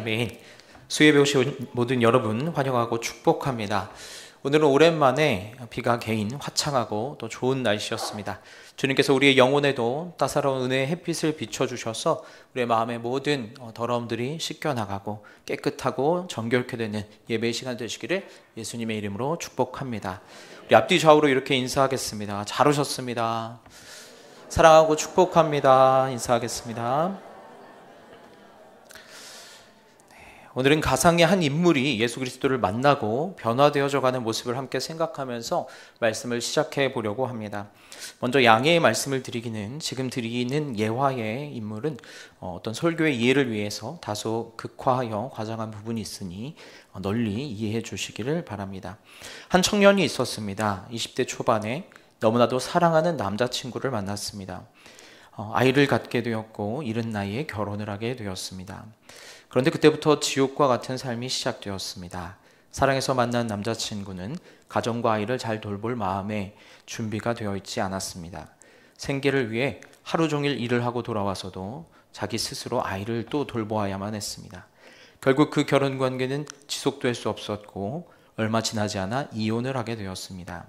아멘. 수예배 오신 모든 여러분 환영하고 축복합니다. 오늘은 오랜만에 비가 개인 화창하고 또 좋은 날씨였습니다. 주님께서 우리의 영혼에도 따사로운 은혜의 햇빛을 비춰주셔서 우리의 마음의 모든 더러움들이 씻겨나가고 깨끗하고 정결케 되는 예배의 시간 되시기를 예수님의 이름으로 축복합니다. 우리 앞뒤 좌우로 이렇게 인사하겠습니다. 잘 오셨습니다. 사랑하고 축복합니다. 인사하겠습니다. 오늘은 가상의 한 인물이 예수 그리스도를 만나고 변화되어져 가는 모습을 함께 생각하면서 말씀을 시작해 보려고 합니다. 먼저 양해의 말씀을 드리기는 지금 드리는 예화의 인물은 어떤 설교의 이해를 위해서 다소 극화하여 과장한 부분이 있으니 널리 이해해 주시기를 바랍니다. 한 청년이 있었습니다. 20대 초반에 너무나도 사랑하는 남자친구를 만났습니다. 아이를 갖게 되었고 이른 나이에 결혼을 하게 되었습니다. 그런데 그때부터 지옥과 같은 삶이 시작되었습니다. 사랑해서 만난 남자친구는 가정과 아이를 잘 돌볼 마음에 준비가 되어 있지 않았습니다. 생계를 위해 하루 종일 일을 하고 돌아와서도 자기 스스로 아이를 또 돌보아야만 했습니다. 결국 그 결혼 관계는 지속될 수 없었고 얼마 지나지 않아 이혼을 하게 되었습니다.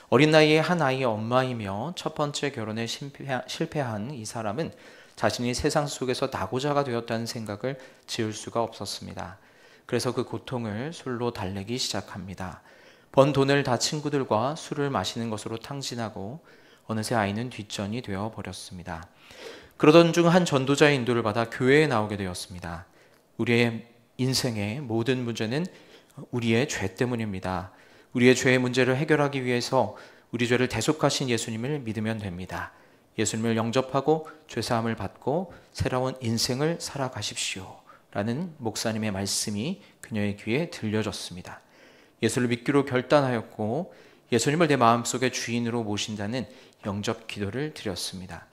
어린 나이에 한 아이의 엄마이며 첫 번째 결혼에 실패한 이 사람은 자신이 세상 속에서 낙오자가 되었다는 생각을 지울 수가 없었습니다. 그래서 그 고통을 술로 달래기 시작합니다. 번 돈을 다 친구들과 술을 마시는 것으로 탕진하고 어느새 아이는 뒷전이 되어 버렸습니다. 그러던 중 한 전도자의 인도를 받아 교회에 나오게 되었습니다. 우리의 인생의 모든 문제는 우리의 죄 때문입니다. 우리의 죄의 문제를 해결하기 위해서 우리 죄를 대속하신 예수님을 믿으면 됩니다. 예수님을 영접하고 죄사함을 받고 새로운 인생을 살아가십시오 라는 목사님의 말씀이 그녀의 귀에 들려졌습니다. 예수를 믿기로 결단하였고 예수님을 내 마음속의 주인으로 모신다는 영접 기도를 드렸습니다.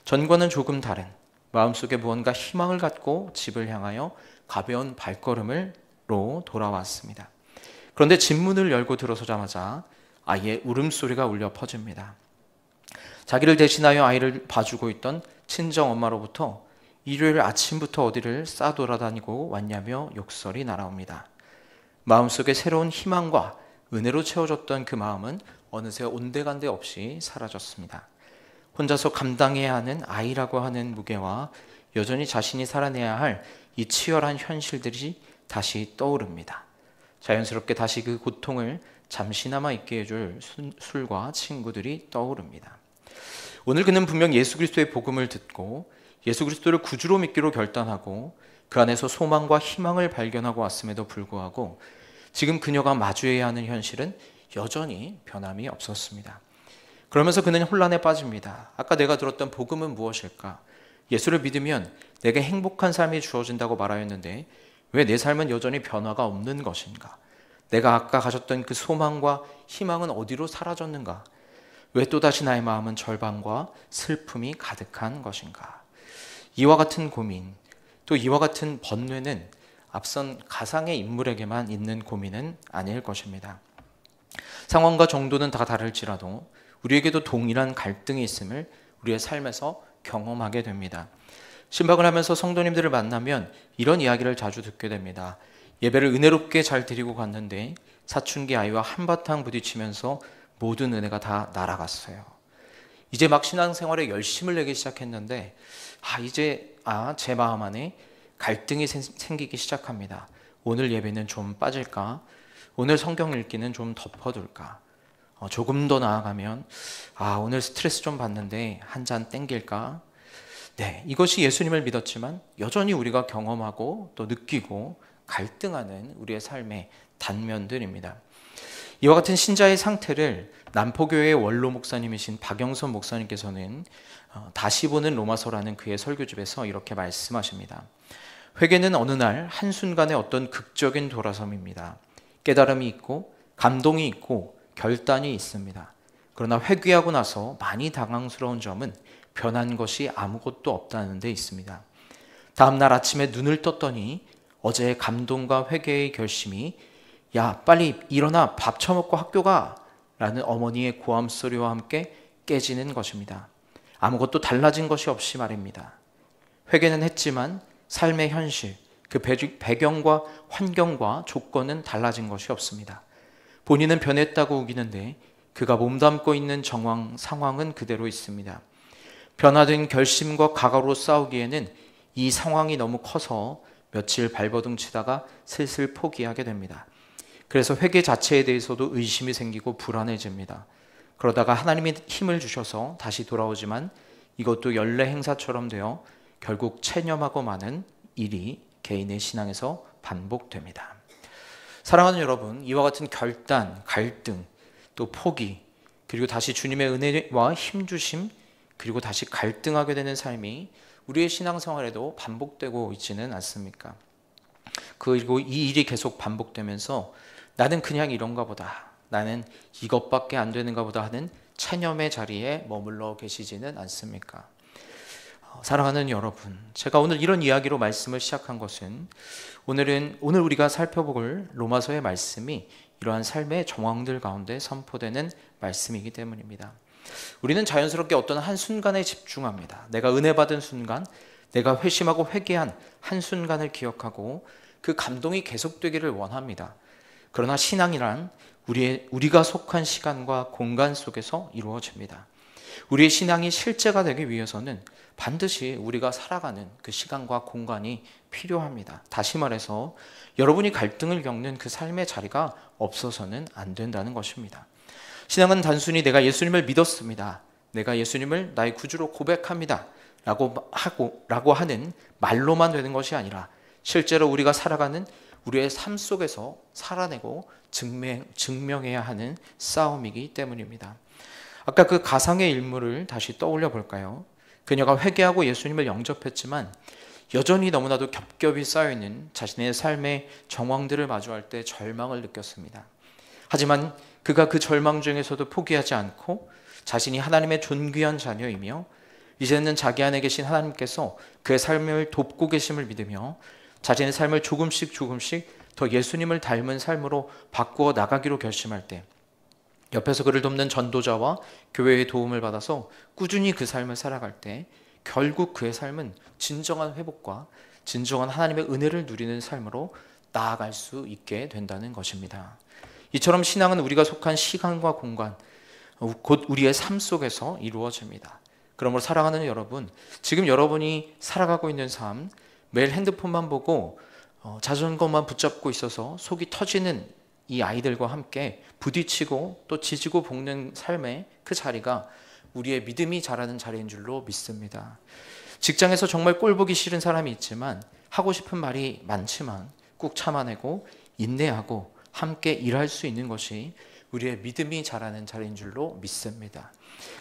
전과는 조금 다른 마음속에 무언가 희망을 갖고 집을 향하여 가벼운 발걸음으로 돌아왔습니다. 그런데 집 문을 열고 들어서자마자 아이의 울음소리가 울려 퍼집니다. 자기를 대신하여 아이를 봐주고 있던 친정 엄마로부터 일요일 아침부터 어디를 싸돌아다니고 왔냐며 욕설이 날아옵니다. 마음속에 새로운 희망과 은혜로 채워졌던 그 마음은 어느새 온데간데 없이 사라졌습니다. 혼자서 감당해야 하는 아이라고 하는 무게와 여전히 자신이 살아내야 할 이 치열한 현실들이 다시 떠오릅니다. 자연스럽게 다시 그 고통을 잠시나마 잊게 해줄 술과 친구들이 떠오릅니다. 오늘 그는 분명 예수 그리스도의 복음을 듣고 예수 그리스도를 구주로 믿기로 결단하고 그 안에서 소망과 희망을 발견하고 왔음에도 불구하고 지금 그녀가 마주해야 하는 현실은 여전히 변함이 없었습니다. 그러면서 그는 혼란에 빠집니다. 아까 내가 들었던 복음은 무엇일까? 예수를 믿으면 내게 행복한 삶이 주어진다고 말하였는데 왜 내 삶은 여전히 변화가 없는 것인가? 내가 아까 가졌던 그 소망과 희망은 어디로 사라졌는가? 왜 또다시 나의 마음은 절망과 슬픔이 가득한 것인가? 이와 같은 고민, 또 이와 같은 번뇌는 앞선 가상의 인물에게만 있는 고민은 아닐 것입니다. 상황과 정도는 다 다를지라도 우리에게도 동일한 갈등이 있음을 우리의 삶에서 경험하게 됩니다. 신방을 하면서 성도님들을 만나면 이런 이야기를 자주 듣게 됩니다. 예배를 은혜롭게 잘 드리고 갔는데 사춘기 아이와 한바탕 부딪히면서 모든 은혜가 다 날아갔어요. 이제 막 신앙생활에 열심을 내기 시작했는데 이제 제 마음 안에 갈등이 생기기 시작합니다. 오늘 예배는 좀 빠질까? 오늘 성경 읽기는 좀 덮어둘까? 조금 더 나아가면 오늘 스트레스 좀 받는데 한 잔 땡길까? 네, 이것이 예수님을 믿었지만 여전히 우리가 경험하고 또 느끼고 갈등하는 우리의 삶의 단면들입니다. 이와 같은 신자의 상태를 남포교회의 원로 목사님이신 박영선 목사님께서는 다시 보는 로마서라는 그의 설교집에서 이렇게 말씀하십니다. 회개는 어느 날 한순간의 어떤 극적인 돌아섬입니다. 깨달음이 있고 감동이 있고 결단이 있습니다. 그러나 회개하고 나서 많이 당황스러운 점은 변한 것이 아무것도 없다는 데 있습니다. 다음 날 아침에 눈을 떴더니 어제의 감동과 회개의 결심이 야 빨리 일어나 밥 처먹고 학교 가 라는 어머니의 고함 소리와 함께 깨지는 것입니다. 아무것도 달라진 것이 없이 말입니다. 회개는 했지만 삶의 현실, 그 배경과 환경과 조건은 달라진 것이 없습니다. 본인은 변했다고 우기는데 그가 몸담고 있는 상황은 그대로 있습니다. 변화된 결심과 각오로 싸우기에는 이 상황이 너무 커서 며칠 발버둥 치다가 슬슬 포기하게 됩니다. 그래서 회개 자체에 대해서도 의심이 생기고 불안해집니다. 그러다가 하나님이 힘을 주셔서 다시 돌아오지만 이것도 연례 행사처럼 되어 결국 체념하고 마는 일이 개인의 신앙에서 반복됩니다. 사랑하는 여러분, 이와 같은 결단, 갈등, 또 포기, 그리고 다시 주님의 은혜와 힘주심, 그리고 다시 갈등하게 되는 삶이 우리의 신앙생활에도 반복되고 있지는 않습니까? 그리고 이 일이 계속 반복되면서 나는 그냥 이런가 보다, 나는 이것밖에 안 되는가 보다 하는 체념의 자리에 머물러 계시지는 않습니까? 사랑하는 여러분, 제가 오늘 이런 이야기로 말씀을 시작한 것은 오늘 우리가 살펴볼 로마서의 말씀이 이러한 삶의 정황들 가운데 선포되는 말씀이기 때문입니다. 우리는 자연스럽게 어떤 한 순간에 집중합니다. 내가 은혜 받은 순간, 내가 회심하고 회개한 한 순간을 기억하고 그 감동이 계속되기를 원합니다. 그러나 신앙이란 우리가 속한 시간과 공간 속에서 이루어집니다. 우리의 신앙이 실제가 되기 위해서는 반드시 우리가 살아가는 그 시간과 공간이 필요합니다. 다시 말해서 여러분이 갈등을 겪는 그 삶의 자리가 없어서는 안 된다는 것입니다. 신앙은 단순히 내가 예수님을 믿었습니다, 내가 예수님을 나의 구주로 고백합니다 라고 하는 말로만 되는 것이 아니라 실제로 우리가 살아가는 우리의 삶 속에서 살아내고 증명해야 하는 싸움이기 때문입니다. 아까 그 가상의 인물을 다시 떠올려 볼까요? 그녀가 회개하고 예수님을 영접했지만 여전히 너무나도 겹겹이 쌓여있는 자신의 삶의 정황들을 마주할 때 절망을 느꼈습니다. 하지만 그가 그 절망 중에서도 포기하지 않고 자신이 하나님의 존귀한 자녀이며 이제는 자기 안에 계신 하나님께서 그의 삶을 돕고 계심을 믿으며 자신의 삶을 조금씩 더 예수님을 닮은 삶으로 바꾸어 나가기로 결심할 때 옆에서 그를 돕는 전도자와 교회의 도움을 받아서 꾸준히 그 삶을 살아갈 때 결국 그의 삶은 진정한 회복과 진정한 하나님의 은혜를 누리는 삶으로 나아갈 수 있게 된다는 것입니다. 이처럼 신앙은 우리가 속한 시간과 공간, 곧 우리의 삶 속에서 이루어집니다. 그러므로 사랑하는 여러분, 지금 여러분이 살아가고 있는 삶, 매일 핸드폰만 보고 자전거만 붙잡고 있어서 속이 터지는 이 아이들과 함께 부딪히고 또 지지고 볶는 삶의 그 자리가 우리의 믿음이 자라는 자리인 줄로 믿습니다. 직장에서 정말 꼴보기 싫은 사람이 있지만 하고 싶은 말이 많지만 꾹 참아내고 인내하고 함께 일할 수 있는 것이 우리의 믿음이 자라는 자리인 줄로 믿습니다.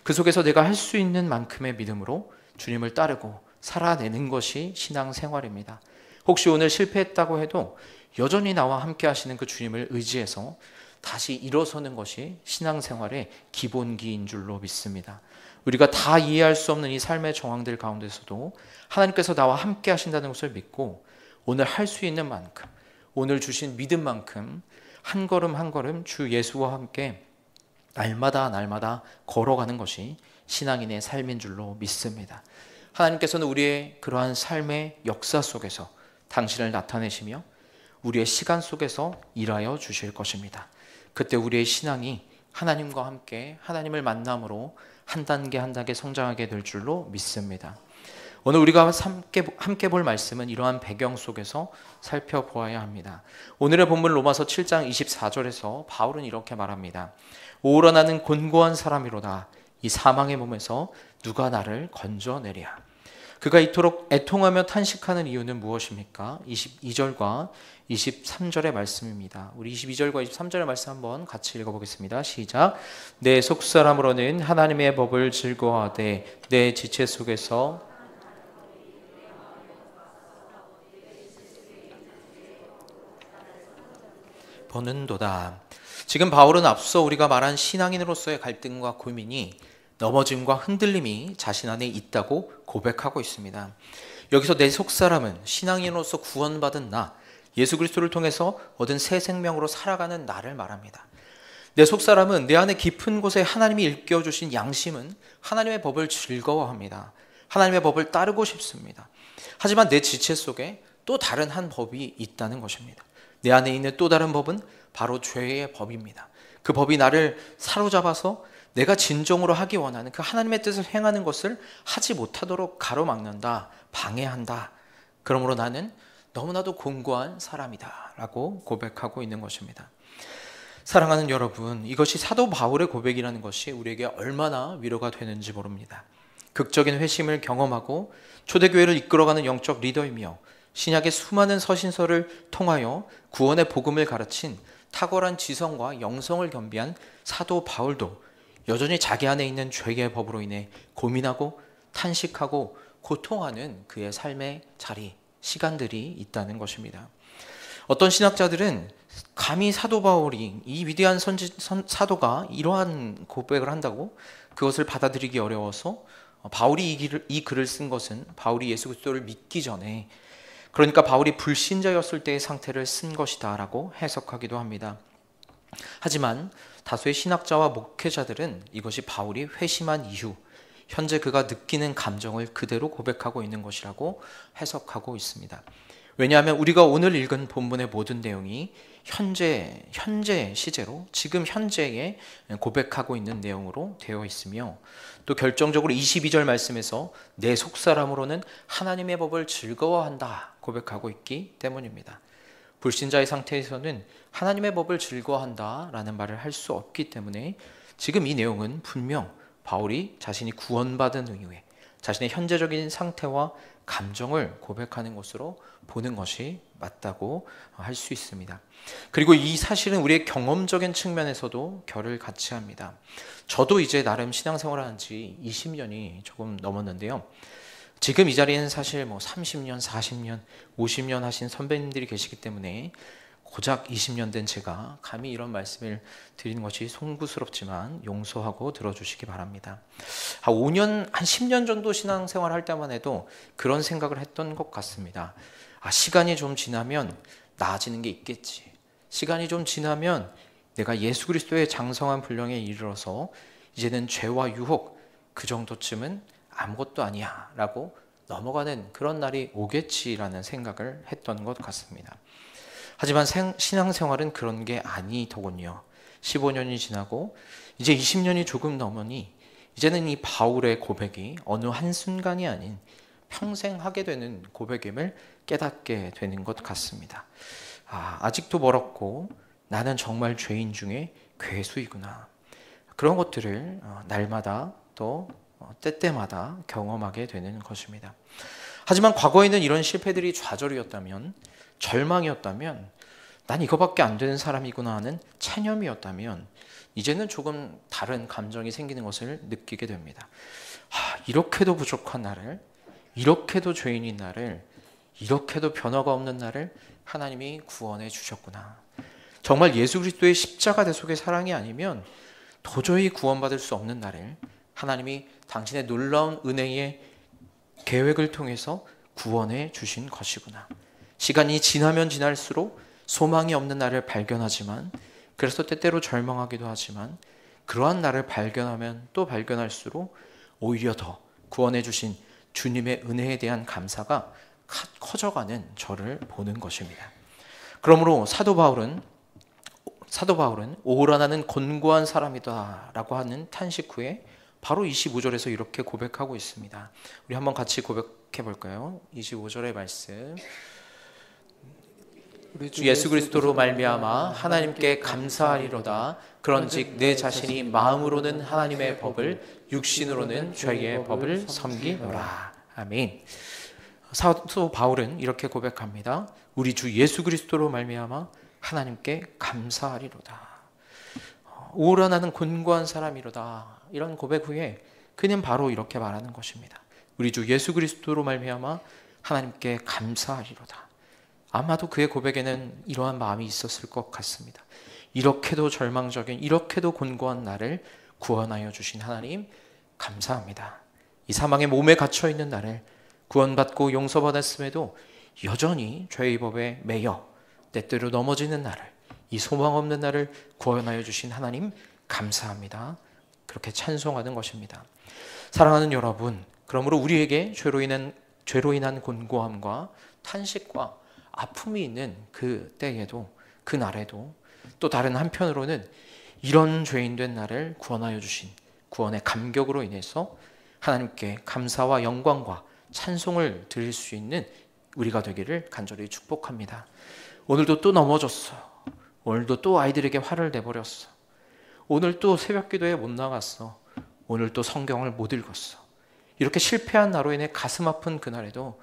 그 속에서 내가 할 수 있는 만큼의 믿음으로 주님을 따르고 살아내는 것이 신앙생활입니다. 혹시 오늘 실패했다고 해도 여전히 나와 함께 하시는 그 주님을 의지해서 다시 일어서는 것이 신앙생활의 기본기인 줄로 믿습니다. 우리가 다 이해할 수 없는 이 삶의 정황들 가운데서도 하나님께서 나와 함께 하신다는 것을 믿고 오늘 할 수 있는 만큼, 오늘 주신 믿음만큼 한 걸음 한 걸음 주 예수와 함께 날마다 걸어가는 것이 신앙인의 삶인 줄로 믿습니다. 하나님께서는 우리의 그러한 삶의 역사 속에서 당신을 나타내시며 우리의 시간 속에서 일하여 주실 것입니다. 그때 우리의 신앙이 하나님과 함께 하나님을 만남으로 한 단계 한 단계 성장하게 될 줄로 믿습니다. 오늘 우리가 함께 볼 말씀은 이러한 배경 속에서 살펴보아야 합니다. 오늘의 본문 로마서 7장 24절에서 바울은 이렇게 말합니다. 오라 나는 곤고한 사람이로다. 이 사망의 몸에서 누가 나를 건져내랴. 그가 이토록 애통하며 탄식하는 이유는 무엇입니까? 22절과 23절의 말씀입니다. 우리 22절과 23절의 말씀 한번 같이 읽어보겠습니다. 시작. 내 속사람으로는 하나님의 법을 즐거워하되 내 지체 속에서 보는도다. 지금 바울은 앞서 우리가 말한 신앙인으로서의 갈등과 고민이 넘어짐과 흔들림이 자신 안에 있다고 고백하고 있습니다. 여기서 내 속사람은 신앙인으로서 구원받은 나, 예수 그리스도를 통해서 얻은 새 생명으로 살아가는 나를 말합니다. 내 속사람은 내 안에 깊은 곳에 하나님이 일깨워주신 양심은 하나님의 법을 즐거워합니다. 하나님의 법을 따르고 싶습니다. 하지만 내 지체 속에 또 다른 한 법이 있다는 것입니다. 내 안에 있는 또 다른 법은 바로 죄의 법입니다. 그 법이 나를 사로잡아서 내가 진정으로 하기 원하는 그 하나님의 뜻을 행하는 것을 하지 못하도록 가로막는다, 방해한다. 그러므로 나는 너무나도 곤고한 사람이다 라고 고백하고 있는 것입니다. 사랑하는 여러분, 이것이 사도 바울의 고백이라는 것이 우리에게 얼마나 위로가 되는지 모릅니다. 극적인 회심을 경험하고 초대교회를 이끌어가는 영적 리더이며 신약의 수많은 서신서를 통하여 구원의 복음을 가르친 탁월한 지성과 영성을 겸비한 사도 바울도 여전히 자기 안에 있는 죄의 법으로 인해 고민하고 탄식하고 고통하는 그의 삶의 자리, 시간들이 있다는 것입니다. 어떤 신학자들은 감히 사도 바울이, 이 위대한 사도가 이러한 고백을 한다고 그것을 받아들이기 어려워서 바울이 이 글을 쓴 것은 바울이 예수 그리스도를 믿기 전에, 그러니까 바울이 불신자였을 때의 상태를 쓴 것이다 라고 해석하기도 합니다. 하지만 다수의 신학자와 목회자들은 이것이 바울이 회심한 이후 현재 그가 느끼는 감정을 그대로 고백하고 있는 것이라고 해석하고 있습니다. 왜냐하면 우리가 오늘 읽은 본문의 모든 내용이 현재 시제로 지금 현재에 고백하고 있는 내용으로 되어 있으며, 또 결정적으로 22절 말씀에서 내 속사람으로는 하나님의 법을 즐거워한다 고백하고 있기 때문입니다. 불신자의 상태에서는 하나님의 법을 즐거워한다 라는 말을 할 수 없기 때문에 지금 이 내용은 분명 바울이 자신이 구원받은 이후에 자신의 현재적인 상태와 감정을 고백하는 것으로 보는 것이 맞다고 할 수 있습니다. 그리고 이 사실은 우리의 경험적인 측면에서도 결을 같이 합니다. 저도 이제 나름 신앙생활을 한 지 20년이 조금 넘었는데요. 지금 이 자리에는 사실 30년, 40년, 50년 하신 선배님들이 계시기 때문에 고작 20년 된 제가 감히 이런 말씀을 드리는 것이 송구스럽지만 용서하고 들어주시기 바랍니다. 한 5년, 한 10년 정도 신앙생활 할 때만 해도 그런 생각을 했던 것 같습니다. 시간이 좀 지나면 나아지는 게 있겠지. 시간이 좀 지나면 내가 예수 그리스도의 장성한 분량에 이르러서 이제는 죄와 유혹 그 정도쯤은 아무것도 아니야 라고 넘어가는 그런 날이 오겠지라는 생각을 했던 것 같습니다. 하지만 신앙생활은 그런 게 아니더군요. 15년이 지나고 이제 20년이 조금 넘으니 이제는 이 바울의 고백이 어느 한순간이 아닌 평생 하게 되는 고백임을 깨닫게 되는 것 같습니다. 아직도 멀었고 나는 정말 죄인 중에 괴수이구나. 그런 것들을 날마다 또 때때마다 경험하게 되는 것입니다. 하지만 과거에는 이런 실패들이 좌절이었다면, 절망이었다면, 난 이거밖에 안 되는 사람이구나 하는 체념이었다면 이제는 조금 다른 감정이 생기는 것을 느끼게 됩니다. 이렇게도 부족한 나를, 이렇게도 죄인인 나를, 이렇게도 변화가 없는 나를 하나님이 구원해 주셨구나. 정말 예수 그리스도의 십자가 대속의 사랑이 아니면 도저히 구원받을 수 없는 나를 하나님이 당신의 놀라운 은혜의 계획을 통해서 구원해 주신 것이구나. 시간이 지나면 지날수록 소망이 없는 나를 발견하지만, 그래서 때때로 절망하기도 하지만, 그러한 나를 발견하면 또 발견할수록 오히려 더 구원해 주신 주님의 은혜에 대한 감사가 커져가는 저를 보는 것입니다. 그러므로 사도 바울은 오라 나는 곤고한 사람이다 라고 하는 탄식 후에 바로 25절에서 이렇게 고백하고 있습니다. 우리 한번 같이 고백해 볼까요? 25절의 말씀. 주 예수 그리스도로 말미암아 하나님께 감사하리로다. 그런즉 내 자신이 마음으로는 하나님의 법을, 육신으로는 죄의 법을 섬기노라. 아멘. 사도 바울은 이렇게 고백합니다. 우리 주 예수 그리스도로 말미암아 하나님께 감사하리로다. 오라 나는 곤고한 사람이로다. 이런 고백 후에 그는 바로 이렇게 말하는 것입니다. 우리 주 예수 그리스도로 말미암아 하나님께 감사하리로다. 아마도 그의 고백에는 이러한 마음이 있었을 것 같습니다. 이렇게도 절망적인, 이렇게도 곤고한 나를 구원하여 주신 하나님 감사합니다. 이 사망의 몸에 갇혀 있는 나를 구원받고 용서받았음에도 여전히 죄의 법에 매여 때때로 넘어지는 나를, 이 소망 없는 나를 구원하여 주신 하나님 감사합니다. 그렇게 찬송하는 것입니다. 사랑하는 여러분, 그러므로 우리에게 죄로 인한 곤고함과 탄식과 아픔이 있는 그 때에도, 그 날에도, 또 다른 한편으로는 이런 죄인 된 나를 구원하여 주신 구원의 감격으로 인해서 하나님께 감사와 영광과 찬송을 드릴 수 있는 우리가 되기를 간절히 축복합니다. 오늘도 또 넘어졌어. 오늘도 또 아이들에게 화를 내버렸어. 오늘 또 새벽 기도에 못 나갔어. 오늘 또 성경을 못 읽었어. 이렇게 실패한 나로 인해 가슴 아픈 그날에도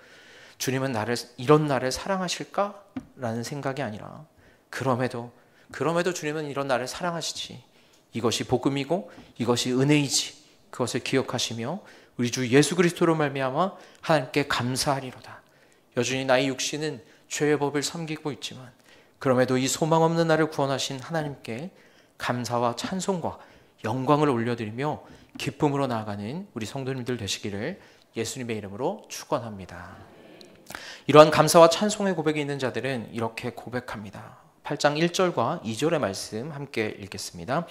주님은 이런 나를 사랑하실까? 라는 생각이 아니라 그럼에도 주님은 이런 나를 사랑하시지. 이것이 복음이고 이것이 은혜이지. 그것을 기억하시며 우리 주 예수 그리스도로 말미암아 하나님께 감사하리로다. 여전히 나의 육신은 죄의 법을 섬기고 있지만 그럼에도 이 소망 없는 나를 구원하신 하나님께 감사와 찬송과 영광을 올려드리며 기쁨으로 나아가는 우리 성도님들 되시기를 예수님의 이름으로 축원합니다. 이러한 감사와 찬송의 고백이 있는 자들은 이렇게 고백합니다. 8장 1절과 2절의 말씀 함께 읽겠습니다.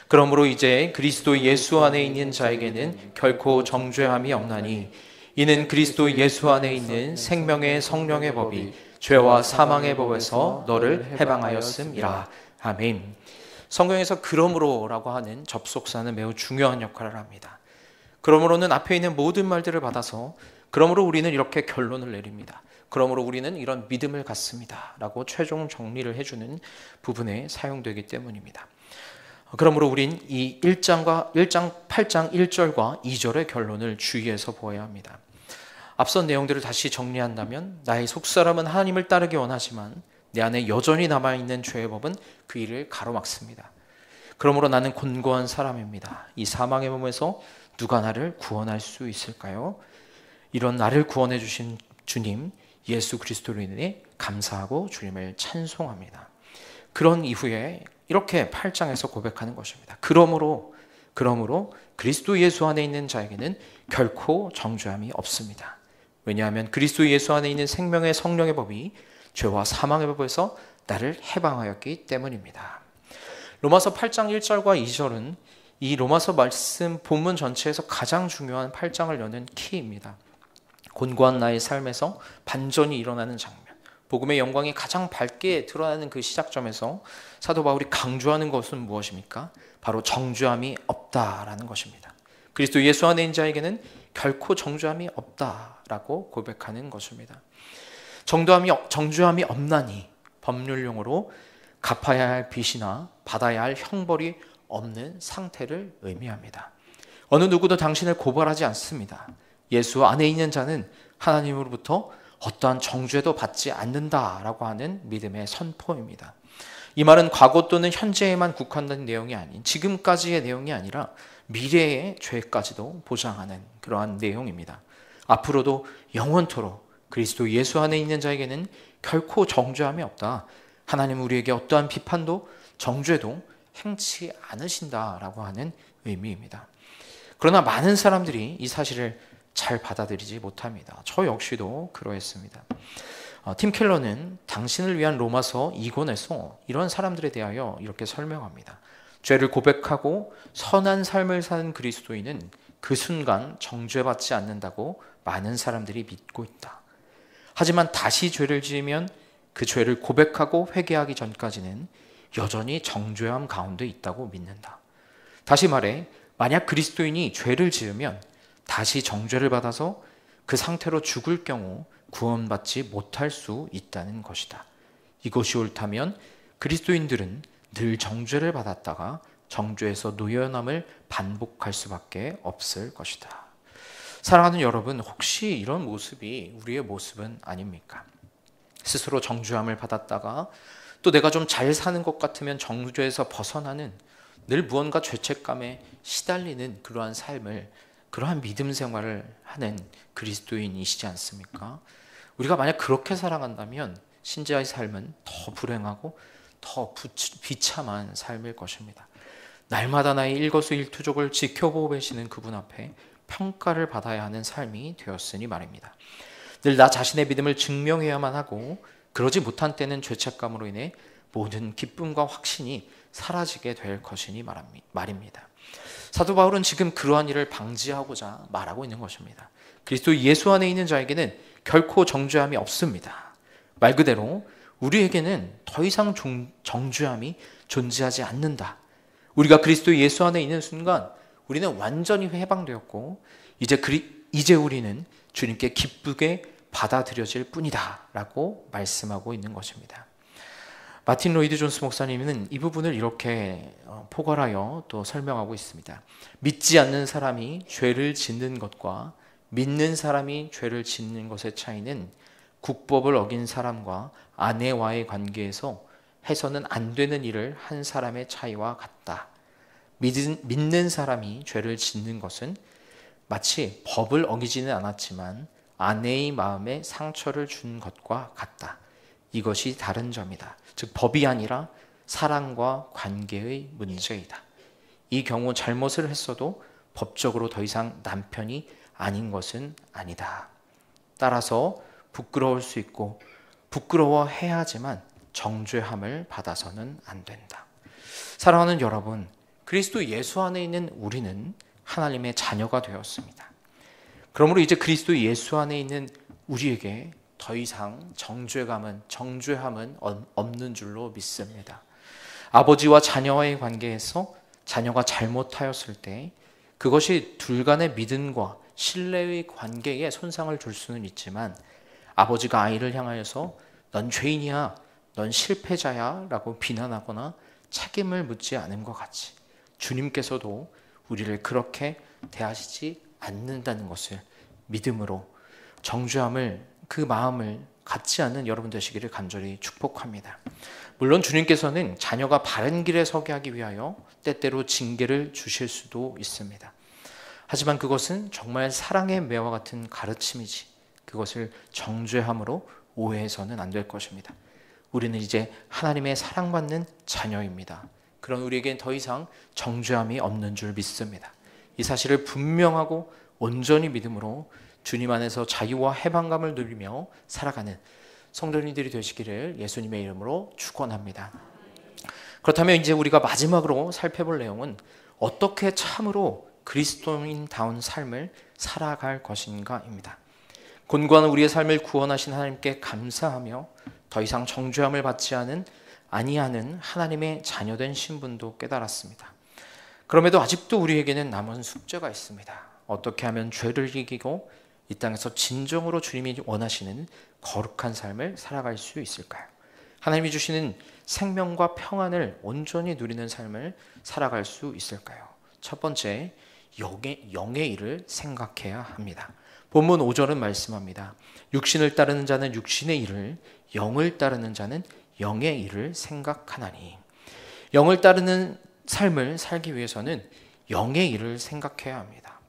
그러므로 이제 그리스도 예수 안에 있는 자에게는 결코 정죄함이 없나니 이는 그리스도 예수 안에 있는 생명의 성령의 법이 죄와 사망의 법에서 너를 해방하였음이라. 아멘. 성경에서 그러므로라고 하는 접속사는 매우 중요한 역할을 합니다. 그러므로는 앞에 있는 모든 말들을 받아서 그러므로 우리는 이렇게 결론을 내립니다. 그러므로 우리는 이런 믿음을 갖습니다. 라고 최종 정리를 해주는 부분에 사용되기 때문입니다. 그러므로 우린 이 8장 1절과 2절의 결론을 주의해서 보아야 합니다. 앞선 내용들을 다시 정리한다면 나의 속사람은 하나님을 따르기 원하지만 내 안에 여전히 남아있는 죄의 법은 그 일을 가로막습니다. 그러므로 나는 곤고한 사람입니다. 이 사망의 몸에서 누가 나를 구원할 수 있을까요? 이런 나를 구원해 주신 주님 예수 그리스도로 인해 감사하고 주님을 찬송합니다. 그런 이후에 이렇게 8장에서 고백하는 것입니다. 그러므로 그리스도 예수 안에 있는 자에게는 결코 정죄함이 없습니다. 왜냐하면 그리스도 예수 안에 있는 생명의 성령의 법이 죄와 사망의 법에서 나를 해방하였기 때문입니다. 로마서 8장 1절과 2절은 이 로마서 말씀 본문 전체에서 가장 중요한 8장을 여는 키입니다. 곤고한 나의 삶에서 반전이 일어나는 장면, 복음의 영광이 가장 밝게 드러나는 그 시작점에서 사도 바울이 강조하는 것은 무엇입니까? 바로 정죄함이 없다라는 것입니다. 그리스도 예수 안에 있는 자에게는 결코 정죄함이 없다라고 고백하는 것입니다. 정죄함이 없나니 법률용어로 갚아야 할 빚이나 받아야 할 형벌이 없는 상태를 의미합니다. 어느 누구도 당신을 고발하지 않습니다. 예수 안에 있는 자는 하나님으로부터 어떠한 정죄도 받지 않는다라고 하는 믿음의 선포입니다. 이 말은 과거 또는 현재에만 국한된 내용이 아닌 지금까지의 내용이 아니라 미래의 죄까지도 보장하는 그러한 내용입니다. 앞으로도 영원토록 그리스도 예수 안에 있는 자에게는 결코 정죄함이 없다. 하나님 우리에게 어떠한 비판도 정죄도 행치 않으신다라고 하는 의미입니다. 그러나 많은 사람들이 이 사실을 잘 받아들이지 못합니다. 저 역시도 그러했습니다. 팀 켈러는 당신을 위한 로마서 2권에서 이런 사람들에 대하여 이렇게 설명합니다. 죄를 고백하고 선한 삶을 사는 그리스도인은 그 순간 정죄받지 않는다고 많은 사람들이 믿고 있다. 하지만 다시 죄를 지으면 그 죄를 고백하고 회개하기 전까지는 여전히 정죄함 가운데 있다고 믿는다. 다시 말해 만약 그리스도인이 죄를 지으면 다시 정죄를 받아서 그 상태로 죽을 경우 구원받지 못할 수 있다는 것이다. 이것이 옳다면 그리스도인들은 늘 정죄를 받았다가 정죄에서 노연함을 반복할 수밖에 없을 것이다. 사랑하는 여러분, 혹시 이런 모습이 우리의 모습은 아닙니까? 스스로 정죄함을 받았다가 또 내가 좀 잘 사는 것 같으면 정죄에서 벗어나는 늘 무언가 죄책감에 시달리는 그러한 삶을, 그러한 믿음 생활을 하는 그리스도인이시지 않습니까? 우리가 만약 그렇게 살아간다면 신자의 삶은 더 불행하고 더 비참한 삶일 것입니다. 날마다 나의 일거수일투족을 지켜보고 계시는 그분 앞에 평가를 받아야 하는 삶이 되었으니 말입니다. 늘 나 자신의 믿음을 증명해야만 하고 그러지 못한 때는 죄책감으로 인해 모든 기쁨과 확신이 사라지게 될 것이니 말입니다. 사도 바울은 지금 그러한 일을 방지하고자 말하고 있는 것입니다. 그리스도 예수 안에 있는 자에게는 결코 정죄함이 없습니다. 말 그대로 우리에게는 더 이상 정죄함이 존재하지 않는다. 우리가 그리스도 예수 안에 있는 순간 우리는 완전히 해방되었고 이제 우리는 주님께 기쁘게 받아들여질 뿐이다 라고 말씀하고 있는 것입니다. 마틴 로이드 존스 목사님은 이 부분을 이렇게 포괄하여 또 설명하고 있습니다. 믿지 않는 사람이 죄를 짓는 것과 믿는 사람이 죄를 짓는 것의 차이는 국법을 어긴 사람과 아내와의 관계에서 해서는 안 되는 일을 한 사람의 차이와 같다. 믿는 사람이 죄를 짓는 것은 마치 법을 어기지는 않았지만 아내의 마음에 상처를 준 것과 같다. 이것이 다른 점이다. 즉 법이 아니라 사랑과 관계의 문제이다. 이 경우 잘못을 했어도 법적으로 더 이상 남편이 아닌 것은 아니다. 따라서 부끄러울 수 있고 부끄러워해야지만 정죄함을 받아서는 안 된다. 사랑하는 여러분, 그리스도 예수 안에 있는 우리는 하나님의 자녀가 되었습니다. 그러므로 이제 그리스도 예수 안에 있는 우리에게 더 이상 정죄함은 없는 줄로 믿습니다. 아버지와 자녀와의 관계에서 자녀가 잘못하였을 때 그것이 둘 간의 믿음과 신뢰의 관계에 손상을 줄 수는 있지만 아버지가 아이를 향하여서 넌 죄인이야, 넌 실패자야 라고 비난하거나 책임을 묻지 않음과 같이 주님께서도 우리를 그렇게 대하시지 않는다는 것을 믿음으로 정죄함을 그 마음을 갖지 않는 여러분 되시기를 간절히 축복합니다. 물론 주님께서는 자녀가 바른 길에 서게 하기 위하여 때때로 징계를 주실 수도 있습니다. 하지만 그것은 정말 사랑의 매와 같은 가르침이지 그것을 정죄함으로 오해해서는 안 될 것입니다. 우리는 이제 하나님의 사랑받는 자녀입니다. 그런 우리에겐 더 이상 정죄함이 없는 줄 믿습니다. 이 사실을 분명하고 온전히 믿음으로 주님 안에서 자유와 해방감을 누리며 살아가는 성도님들이 되시기를 예수님의 이름으로 축원합니다. 그렇다면 이제 우리가 마지막으로 살펴볼 내용은 어떻게 참으로 그리스도인다운 삶을 살아갈 것인가입니다. 곤고한 우리의 삶을 구원하신 하나님께 감사하며 더 이상 정죄함을 받지 아니하는 하나님의 자녀된 신분도 깨달았습니다. 그럼에도 아직도 우리에게는 남은 숙제가 있습니다. 어떻게 하면 죄를 이기고 이 땅에서 진정으로 주님이 원하시는 거룩한 삶을 살아갈 수 있을까요? 하나님이 주시는 생명과 평안을 온전히 누리는 삶을 살아갈 수 있을까요? 첫 번째, 영의 일을 생각해야 합니다. 본문 5절은 말씀합니다. 육신을 따르는 자는 육신의 일을, 영을 따르는 자는 영의 일을 생각하나니. 영을 따르는 삶을 살기 위해서는 영의 일을 생각해야 합니다.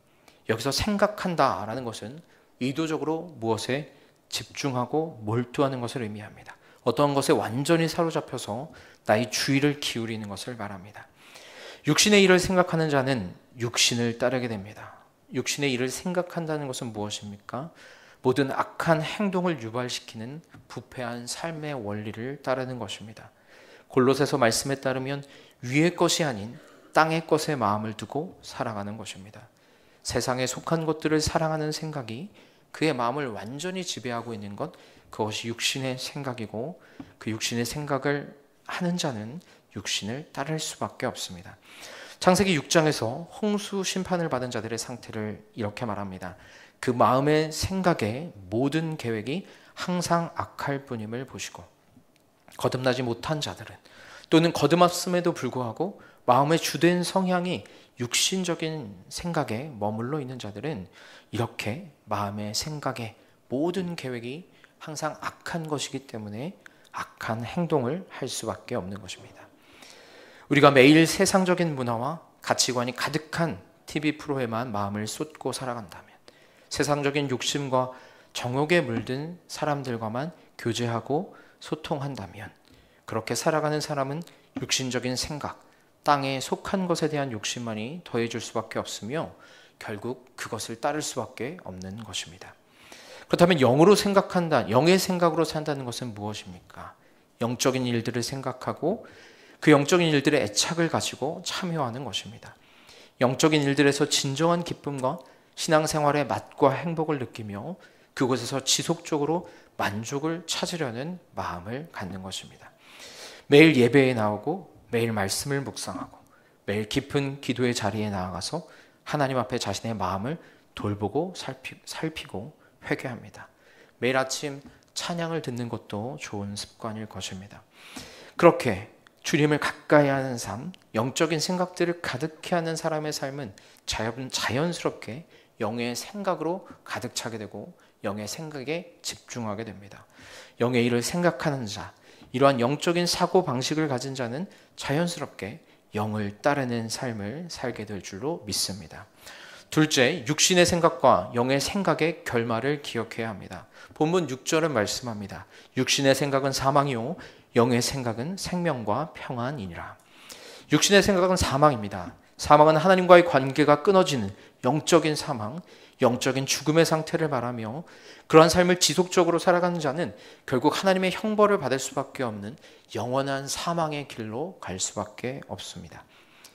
여기서 생각한다라는 것은 의도적으로 무엇에 집중하고 몰두하는 것을 의미합니다. 어떤 것에 완전히 사로잡혀서 나의 주의를 기울이는 것을 말합니다. 육신의 일을 생각하는 자는 육신을 따르게 됩니다. 육신의 일을 생각한다는 것은 무엇입니까? 모든 악한 행동을 유발시키는 부패한 삶의 원리를 따르는 것입니다. 골로새서 말씀에 따르면 위의 것이 아닌 땅의 것에 마음을 두고 살아가는 것입니다. 세상에 속한 것들을 사랑하는 생각이 그의 마음을 완전히 지배하고 있는 것, 그것이 육신의 생각이고 그 육신의 생각을 하는 자는 육신을 따를 수밖에 없습니다. 창세기 6장에서 홍수 심판을 받은 자들의 상태를 이렇게 말합니다. 그 마음의 생각의 모든 계획이 항상 악할 뿐임을 보시고 거듭나지 못한 자들은 또는 거듭났음에도 불구하고 마음의 주된 성향이 육신적인 생각에 머물러 있는 자들은 이렇게 마음의 생각의 모든 계획이 항상 악한 것이기 때문에 악한 행동을 할 수밖에 없는 것입니다. 우리가 매일 세상적인 문화와 가치관이 가득한 TV 프로에만 마음을 쏟고 살아간다면, 세상적인 욕심과 정욕에 물든 사람들과만 교제하고 소통한다면, 그렇게 살아가는 사람은 육신적인 생각, 땅에 속한 것에 대한 욕심만이 더해질 수밖에 없으며 결국 그것을 따를 수밖에 없는 것입니다. 그렇다면 영으로 생각한다, 영의 생각으로 산다는 것은 무엇입니까? 영적인 일들을 생각하고 그 영적인 일들의 애착을 가지고 참여하는 것입니다. 영적인 일들에서 진정한 기쁨과 신앙생활의 맛과 행복을 느끼며 그곳에서 지속적으로 만족을 찾으려는 마음을 갖는 것입니다. 매일 예배에 나오고 매일 말씀을 묵상하고 매일 깊은 기도의 자리에 나아가서 하나님 앞에 자신의 마음을 돌보고 살피고 회개합니다. 매일 아침 찬양을 듣는 것도 좋은 습관일 것입니다. 그렇게 주님을 가까이 하는 삶, 영적인 생각들을 가득히 하는 사람의 삶은 자연스럽게 영의 생각으로 가득 차게 되고 영의 생각에 집중하게 됩니다. 영의 일을 생각하는 자, 이러한 영적인 사고 방식을 가진 자는 자연스럽게 영을 따르는 삶을 살게 될 줄로 믿습니다. 둘째, 육신의 생각과 영의 생각의 결말을 기억해야 합니다. 본문 6절은 말씀합니다. 육신의 생각은 사망이요 영의 생각은 생명과 평안이니라. 육신의 생각은 사망입니다. 사망은 하나님과의 관계가 끊어지는 영적인 사망, 영적인 죽음의 상태를 말하며 그러한 삶을 지속적으로 살아가는 자는 결국 하나님의 형벌을 받을 수밖에 없는 영원한 사망의 길로 갈 수밖에 없습니다.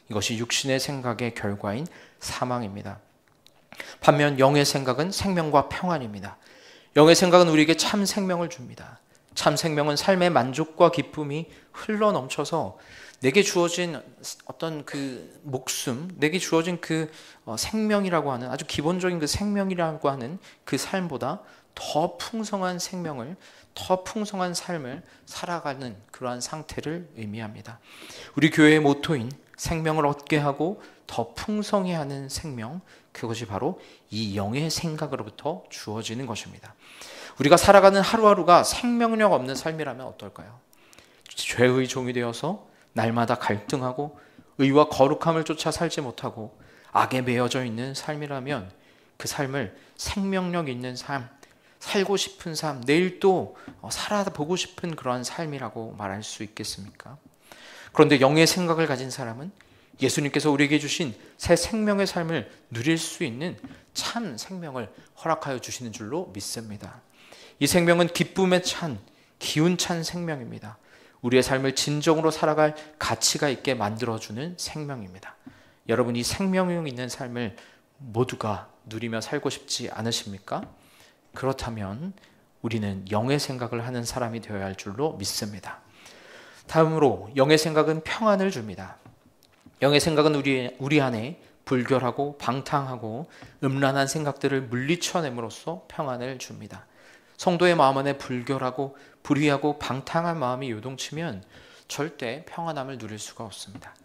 이것이 육신의 생각의 결과인 사망입니다. 반면 영의 생각은 생명과 평안입니다. 영의 생각은 우리에게 참 생명을 줍니다. 참 생명은 삶의 만족과 기쁨이 흘러 넘쳐서 내게 주어진 어떤 그 목숨, 내게 주어진 그 생명이라고 하는 아주 기본적인 그 생명이라고 하는 그 삶보다 더 풍성한 생명을, 더 풍성한 삶을 살아가는 그러한 상태를 의미합니다. 우리 교회의 모토인 생명을 얻게 하고 더 풍성히 하는 생명, 그것이 바로 이 영의 생각으로부터 주어지는 것입니다. 우리가 살아가는 하루하루가 생명력 없는 삶이라면 어떨까요? 죄의 종이 되어서 날마다 갈등하고 의와 거룩함을 쫓아 살지 못하고 악에 매여져 있는 삶이라면 그 삶을 생명력 있는 삶, 살고 싶은 삶, 내일 또 살아보고 싶은 그러한 삶이라고 말할 수 있겠습니까? 그런데 영의 생각을 가진 사람은 예수님께서 우리에게 주신 새 생명의 삶을 누릴 수 있는 참 생명을 허락하여 주시는 줄로 믿습니다. 이 생명은 기쁨에 찬, 기운찬 생명입니다. 우리의 삶을 진정으로 살아갈 가치가 있게 만들어주는 생명입니다. 여러분, 이 생명력 있는 삶을 모두가 누리며 살고 싶지 않으십니까? 그렇다면 우리는 영의 생각을 하는 사람이 되어야 할 줄로 믿습니다. 다음으로 영의 생각은 평안을 줍니다. 영의 생각은 우리 안에 불결하고 방탕하고 음란한 생각들을 물리쳐냄으로써 평안을 줍니다. 성도의 마음 안에 불결하고 불의하고 방탕한 마음이 요동치면 절대 평안함을 누릴 수가 없습니다.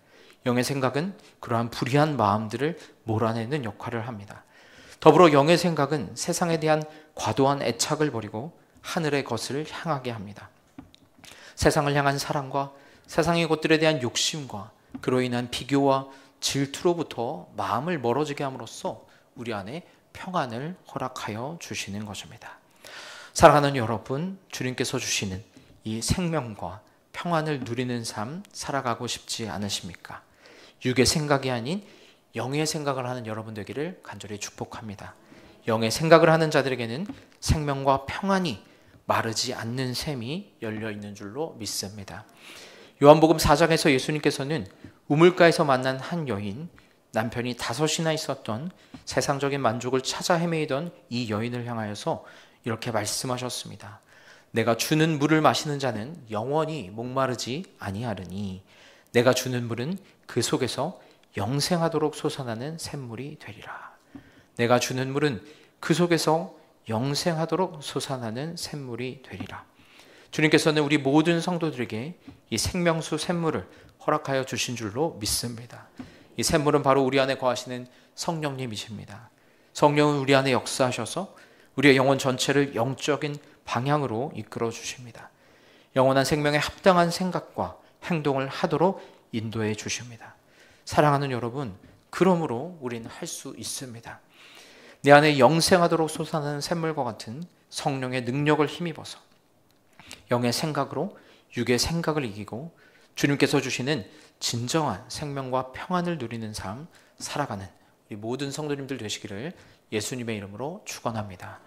영의 생각은 그러한 불의한 마음들을 몰아내는 역할을 합니다. 더불어 영의 생각은 세상에 대한 과도한 애착을 버리고 하늘의 것을 향하게 합니다. 세상을 향한 사랑과 세상의 것들에 대한 욕심과 그로 인한 비교와 질투로부터 마음을 멀어지게 함으로써 우리 안에 평안을 허락하여 주시는 것입니다. 사랑하는 여러분, 주님께서 주시는 이 생명과 평안을 누리는 삶 살아가고 싶지 않으십니까? 육의 생각이 아닌 영의 생각을 하는 여러분 되기를 간절히 축복합니다. 영의 생각을 하는 자들에게는 생명과 평안이 마르지 않는 샘이 열려 있는 줄로 믿습니다. 요한복음 4장에서 예수님께서는 우물가에서 만난 한 여인, 남편이 5이나 있었던 세상적인 만족을 찾아 헤매이던 이 여인을 향하여서 이렇게 말씀하셨습니다. 내가 주는 물을 마시는 자는 영원히 목마르지 아니하리니 내가 주는 물은 그 속에서 영생하도록 솟아나는 샘물이 되리라. 내가 주는 물은 그 속에서 영생하도록 솟아나는 샘물이 되리라. 주님께서는 우리 모든 성도들에게 이 생명수 샘물을 허락하여 주신 줄로 믿습니다. 이 샘물은 바로 우리 안에 거하시는 성령님이십니다. 성령은 우리 안에 역사하셔서 우리의 영혼 전체를 영적인 방향으로 이끌어 주십니다. 영원한 생명에 합당한 생각과 행동을 하도록 인도해 주십니다. 사랑하는 여러분, 그러므로 우리는 할 수 있습니다. 내 안에 영생하도록 솟아나는 샘물과 같은 성령의 능력을 힘입어서 영의 생각으로 육의 생각을 이기고 주님께서 주시는 진정한 생명과 평안을 누리는 삶 살아가는 우리 모든 성도님들 되시기를 예수님의 이름으로 축원합니다.